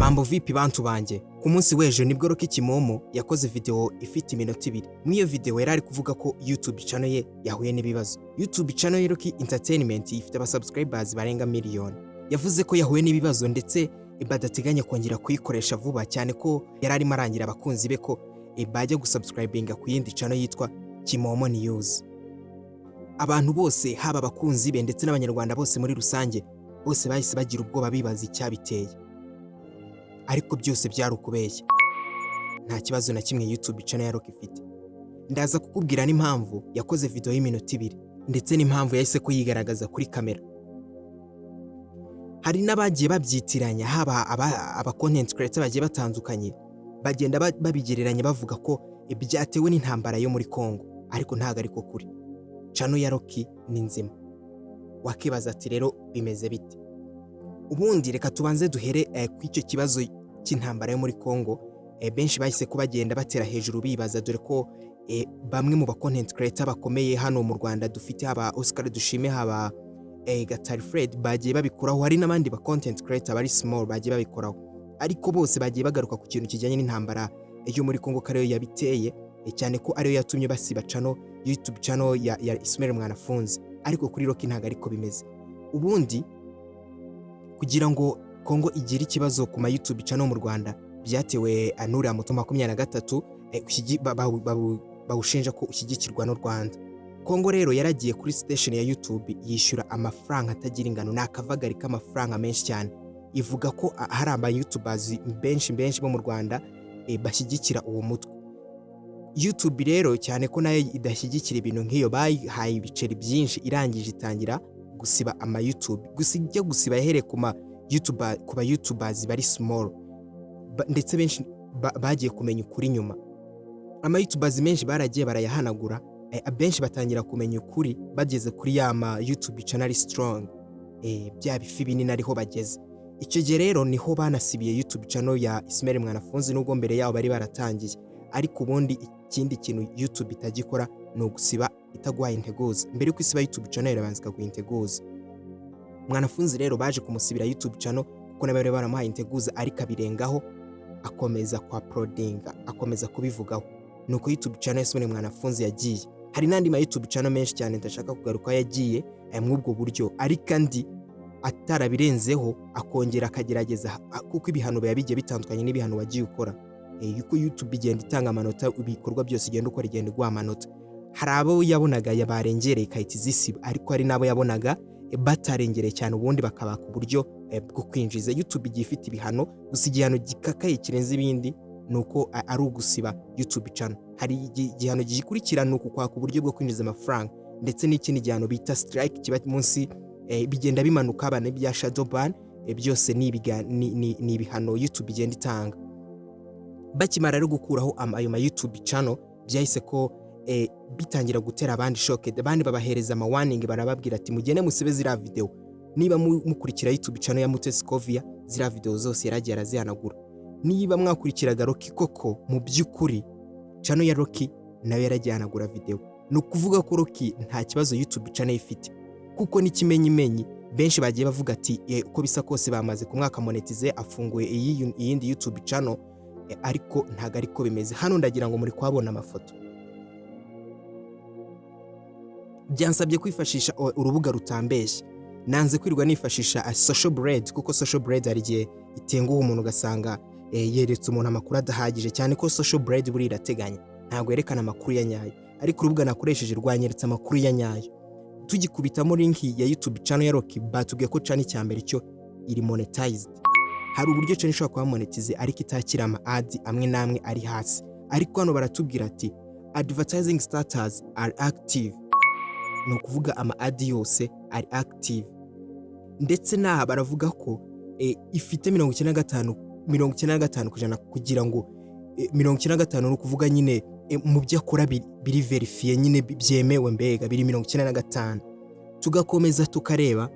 Mambo vipi bantu banje? Ku munsi w'ejo nibwo Rocky Kimomo yakoze video ifite iminota 2. Muri iyo video yari ari kuvuga ko YouTube channel ye yahuye n'ibibazo. YouTube channel ye Rocky Entertainment ifite aba subscribers barenga miliyoni. Yavuze ko yahuye n'ibibazo ndetse badateganya kongera kuyikoresha vuba cyane ko yari arimo arangira abakunzi be ko bajya gusubscribinga ku yindi channel yitwa Kimomo News. Abantu bose haba abakunzi be ndetse n'abanyarwanda bose muri rusange bose bahise bagira ubwoba bibaza icyabiteye. Ariko byose byarukubeshya. Nta kibazo na kimwe YouTube channel ya Rocky ifite. Ndaza kukubwira n'impamvu yakoze video y'iminota 2 ndetse n'impamvu yahise ko yigaragaza kuri kamera. Hari n'abagiye babyitiranya haba aba content creator bagiye batandukanye bagenda babigereranya bavuga ko byatewe n'intambara yo muri Congo, ariko ntago ariko kuri. Channel ya Rocky ni nzima. Wakibaza ati rero bimeze bite? Ubundi reka tubanze duhere kw'icyo kibazo cy'intambara yo muri Congo. Benshi bahise ko bagenda batera hejuru bibaza, dore ko bamwe mu ba content creator bakomeye hano mu Rwanda dufite haba Oscar Dushime, haba Gatari Fred bagiye babikoraho, hari n'abandi ba content creator bari small bagiye babikoraho, ariko bose bagiye bagaruka ku kintu kijyanye n'intambara yo muri Congo kare yabiteye, cyane ko ariyo yatumye basiba YouTube channel ya Ismail Mwanafunzi. Ariko kuri Rocky ntago ariko bimeze. Ubundi kugira ngo Congo igire ikibazo ku ma YouTube channel mu Rwanda byatewe anura muto 23 bawushinja ko ushyigikirwa n'u Rwanda. Congo rero yaragiye kuri station ya YouTube yishyura amafaranga atagira ingano, nakavagari k'amafaranga menshi cyane. Ivuga ko hari aba YouTubers benshi bo mu Rwanda bashyigikira uwo mutwe. YouTube rero cyane ko nayo idashyigikira ibintu nk'iyo, bayihaye ibiceri byinshi irangije itangira gusiba ama YouTube. Gusiba yahere ku ba YouTubers bari small, ndetse benshi bagiye kumenya ukuri nyuma. Ama YouTubers menshi baragiye barayahanagura, abenshi batangira kumenya ukuri bageze kuri ma YouTube channel strong, bya bifi binini ariho bageze. Icyo gihe rero niho banasibiye YouTube channel ya Ismail Mwanafunzi, nubwo mbere yaho bari baratangiye. Ariko ubundi ikindi kintu YouTube itagikora no gusiba itagwaye integuza. Mbere yuko isiba YouTube channel irabanza ikaguha integuza. Mwanafunzi rero baje kumusibira YouTube channel kuko nabare baramuhaye integuza, ariko abirengaho akomeza kwa prodinga, akomeza kubivugaho. Nuko YouTube channel Ismail Mwanafunzi yagiye. Hari nandi ma YouTube channel menshi cyane ndashaka kugaruka yagiye mw'ubwo buryo, ariko andi atarabirenzeho akongera akagerageza, kuko ibihano bigiye bitandukanye n'ibihano wagiye ukora. Yuko YouTube igenda itanga amanota, ibikorwa byose igenda ukora igenda igwa amanota. Hari abo yabonaga yabarengereye kahita zisiba, ariko hari nabo yabonaga batarengereye cyane ubundi bakaba ku buryo bwo kwinjiza. YouTube igiye ifite ibihano, gusa igihano gikakaye kirenze ibindi nuko ari ugusiba YouTube channel. Hari igihano gikurikirana uko kwa ku buryo bwo kwinjiza amafaranga, ndetse n'ikindi gihano bita strike kiba munsi bigenda bimanuka abana bya shadow ban. Byose ni ibihano YouTube igenda itanga. Bakimara rero gukuraho ayo ma YouTube channel byahise ko bitangira gutera abandi shock. Abandi babahereza ama warning, barababwira ati mugene musibe zira video. Niba mukurikira YouTube channel ya Mutescovia, zira video zose yaragiye arazihanagura. Niba mwakurikiraga Rocky koko mu by'ukuri, channel ya Rocky nayo yaragiye ahanagura video. No kuvuga ko Rocky nta kibazo YouTube channel ifite, kuko n'ikimenyimenyi benshi bagiye bavuga ati uko bisa kose bamaze kumwaka monetize afunguye iyindi YouTube channel, ariko ntago ariko bimeze. Hano ndagira ngo muri kwabona amafoto. Byansabye kwifashisha urubuga rutambeshye, nanze kwirwa nifashisha social bread, kuko social bread ari gihe itenguha umuntu ugasanga yeretse umuntu amakuru adahagije, cyane ko social bread buri irateganya ntago yerekana amakuru ya nyayo, ariko urubuga nakoresheje rwanyeretse amakuru ya nyayo. Tugikubitamo link ya YouTube channel ya Rocky, batubwiye ko channel cyambere cyo iri monetized. Hari uburyo channel ishobora kuba monetize ariko itakira ama ads amwe namwe ari hasi, ariko hano baratubwira ati advertising status are active. No kuvuga ama ad yose ari active, ndetse naha baravuga ko ifite 95 kujana, kugira ngo 95 no kuvuga nyine mu byakora biri verifie nyine byemewe, mbega biri 95. Tugakomeza tukareba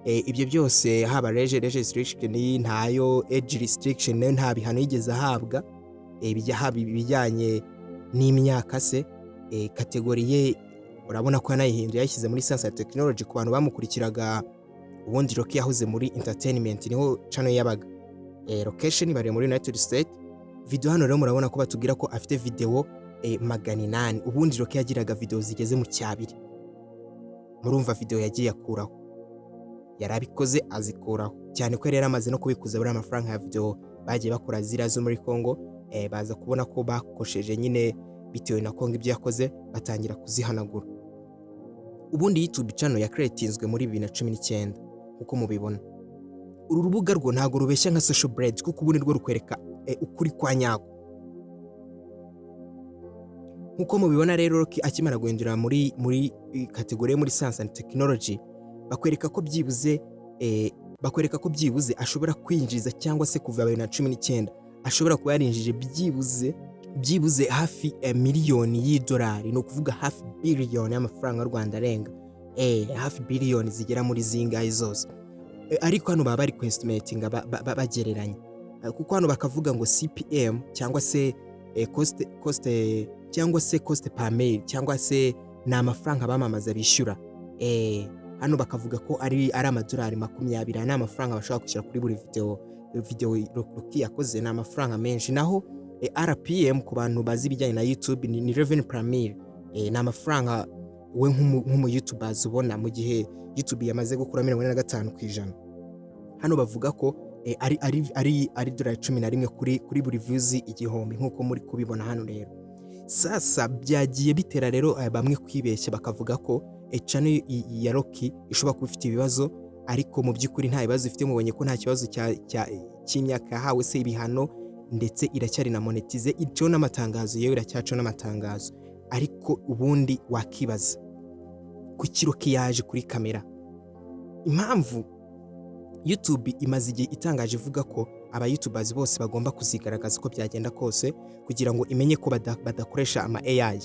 ibyo byose, haba restriction ntayo, age restriction nta bihano yigeze ahabwa, bijyanye n'imyaka se, kategori ye urabona ko yanayihinduye yashyize muri science and technology. Ku bantu bamukurikiraga ubundi Rocky yahoze muri entertainment, niho channel yabaga location bari muri United States. Video hano rero murabona ko batubwira ko afite video 800. Ubundi Rock yagiraga video zigeze mu cyabiri. Murumva video yagiye akuraho, yarabikoze azikuraho cyane ko rero amaze no kubikuza buri amafaranga ya video bagiye bakora zira zo muri Congo. Baza kubona ko bakosheje nyine bitewe na Congo ibyo yakoze, batangira kuzihanagura. Ubundi YouTube channel yakreatinzwe muri 2019 uko mubibona. Uru rubuga rwo ntago rubeshya nka social blade kuko ubundi rwo rukwereka ukuri kwa nyako. Nkuko mubibona rero akimara guhindura muri kategori muri science and technology, bakwereka ko byibuze ashobora kwinjiza cyangwa se kuva 2019 ashobora kuba yarinjije byibuze hafi miliyoni y'idolari, no kuvuga hafi billion y'amafaranga y'u Rwanda arenga hafi billion zigera muri zingahe zose. Ariko hano baba bari estimating bagereranya, kuko hano bakavuga ngo CPM cyangwa se cost per mail cyangwa se ni amafaranga bamamaza bishyura. Hano bakavuga ko ari amadolari 20 ni amafaranga bashobora kwishyura kuri buri video Rocky yakoze, ni amafaranga menshi. Naho RPM ku bantu bazi ibijyanye na YouTube ni revenue per mail, ni amafaranga we nk'umu YouTubers ubona mu gihe YouTube yamaze gukura 45%. Hano bavuga ko ari dolari 11 kuri buri views igihumbi nkuko muri kubibona hano rero. Sasa byagiye bitera rero bamwe kwibeshya bakavuga ko channel ya Rocky ishobora kuba ifite ibibazo, ariko mu by'ukuri nta bibazo ifite. Mubonye ko nta kibazo cy'imyaka yahawe se ibihano, ndetse iracyari na monetize, icyo n'amatangazo yewe iracyaco n'amatangazo. Ariko ubundi wakibaza kuki Rocky yaje kuri kamera. Impamvu YouTube imaze igihe itangaje ivuga ko aba YouTubers bose bagomba kuzigaragaza uko byagenda kose kugira ngo imenye ko badakoresha ama AI.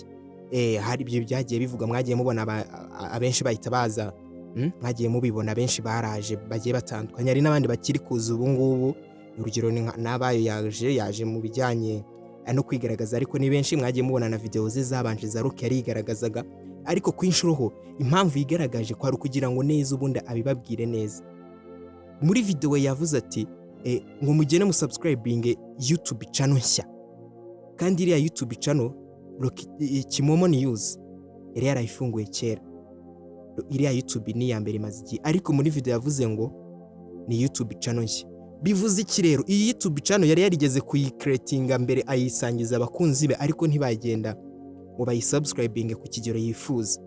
Hari ibyo byagiye bivuga, mwagiye mubona abenshi bahita baza, mwagiye mubibona benshi baraje bagiye batandukanye. Hari n'abandi bakiri kuza ubu ngubu, urugero n'abayo yaje mu bijyanye no kwigaragaza, ariko ni benshi mwagiye mubona na video ze zabanje za Rocky yarigaragazaga. Ariko kwinshuro impamvu yigaragaje kwari kugira ngo neza ubundi abibabwire neza. Muri video yavuze ati ngo mugene mu subscribing YouTube channel nshya, kandi iriya YouTube channel Kimomo News yari yarayifunguye kera. Iriya YouTube ni ya mbere maze igihe, ariko muri video yavuze ngo ni YouTube channel nshya. Bivuze iki rero? Iyi YouTube channel yari yarigeze kuyicreatinga mbere ayisangiza abakunzi be, ariko ntibagenda ngo bayisubscribing ku kigero yifuza.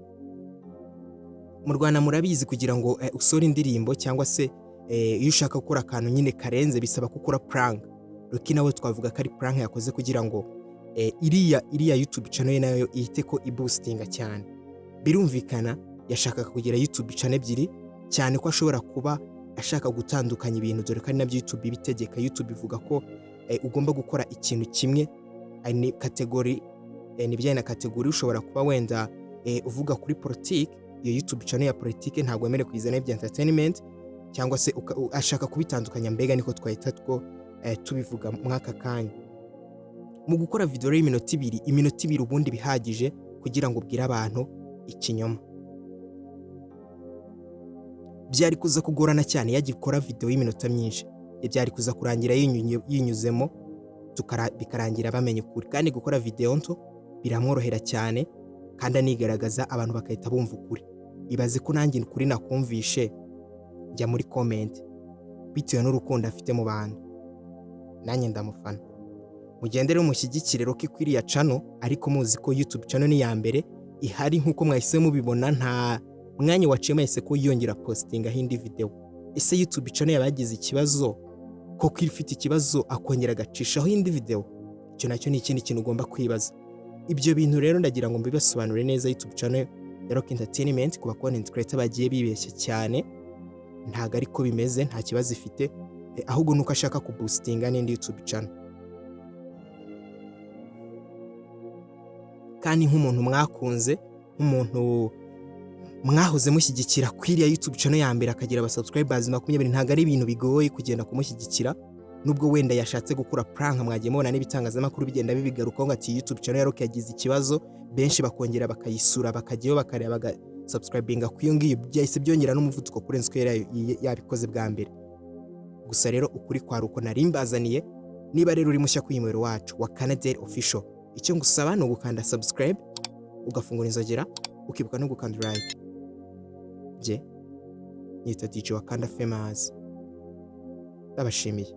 Mu Rwanda murabizi kugira ngo usore indirimbo cyangwa se iyo ushaka gukora akantu nyine karenze bisaba gukora prank. Rocky nawe twavuga ko ari prank yakoze kugira ngo iriya YouTube channel ye nayo ihite ko iboostinga cyane. Birumvikana yashakaga kugira YouTube channel ebyiri, cyane ko ashobora kuba ashaka gutandukanya ibintu, dore kandi nabyo YouTube bitegeka. YouTube ivuga ko ugomba gukora ikintu kimwe, ni category, ni bijyanye na category. Ushobora kuba wenda uvuga kuri politique, iyo YouTube channel ya politique ntabwo yemere kuyizana ibya entertainment, cyangwa se ashaka kubitandukanya. Mbega niko twahita tubivuga mwaka kanya. Mu gukora video y'iminota 2 ubundi bihagije kugira ngo ubwire abantu ikinyoma. Byari kuza kugorana cyane yagikora video y'iminota myinshi, byari kuza kurangira yinyuzemo bikarangira bamenye ukuri. Kandi gukora video nto biramworohera cyane, kandi anigaragaza abantu bakahita bumva ukuri. Ibaze ko nanjye ukuri nakumvishe, jya muri comment bitewe n'urukundo afite mu bantu, nanjye ndamufana. Mugendere mushyigikire Rocky kwiriya channel, ariko muzi ko YouTube channel ni ya mbere ihari nkuko mwahise mubibona. Nta mwanya waciyemo yese ko yongera postinga hindi video. Ese YouTube channel yabagize ikibazo ko kwifite ikibazo akongera agacishaho hindi video? Icyo nacyo ni ikindi kintu ugomba kwibaza. Ibyo bintu rero ndagira ngo mbibasobanure neza. YouTube channel ya Rocky Entertainment ku content creator bagiye bibeshya cyane, ntago ariko bimeze, nta kibazo ifite, ahubwo nuko ashaka kuboostinga n'indi YouTube channel. Kandi nk'umuntu mwakunze, nk'umuntu mwahoze mushyigikira kwiriya YouTube channel ya mbere akagira aba subscribers 20, ntago ari ibintu bigoye kugenda kumushyigikira. Nubwo wenda yashatse gukora prank, mwagiye mubona n'ibitangazamakuru bigenda bibigaruka ngo ati YouTube channel ya Rocky yagize ikibazo, benshi bakongera bakayisura bakajyayo bakareba subscribing ku iyo ngiyo, byahise byongera n'umuvuduko kurenza ko yabikoze bwa mbere. gusa rero ukuri kwaruko narimbazaniye. Niba rero uri mushya kuri umuyoboro wacu wa Canada Official, icyo ngusaba ni ugukanda subscribe, ugafungura inzogera, ukibuka no gukanda like. Jye nitwa DJ Wakanda Famous. Ndabashimiye.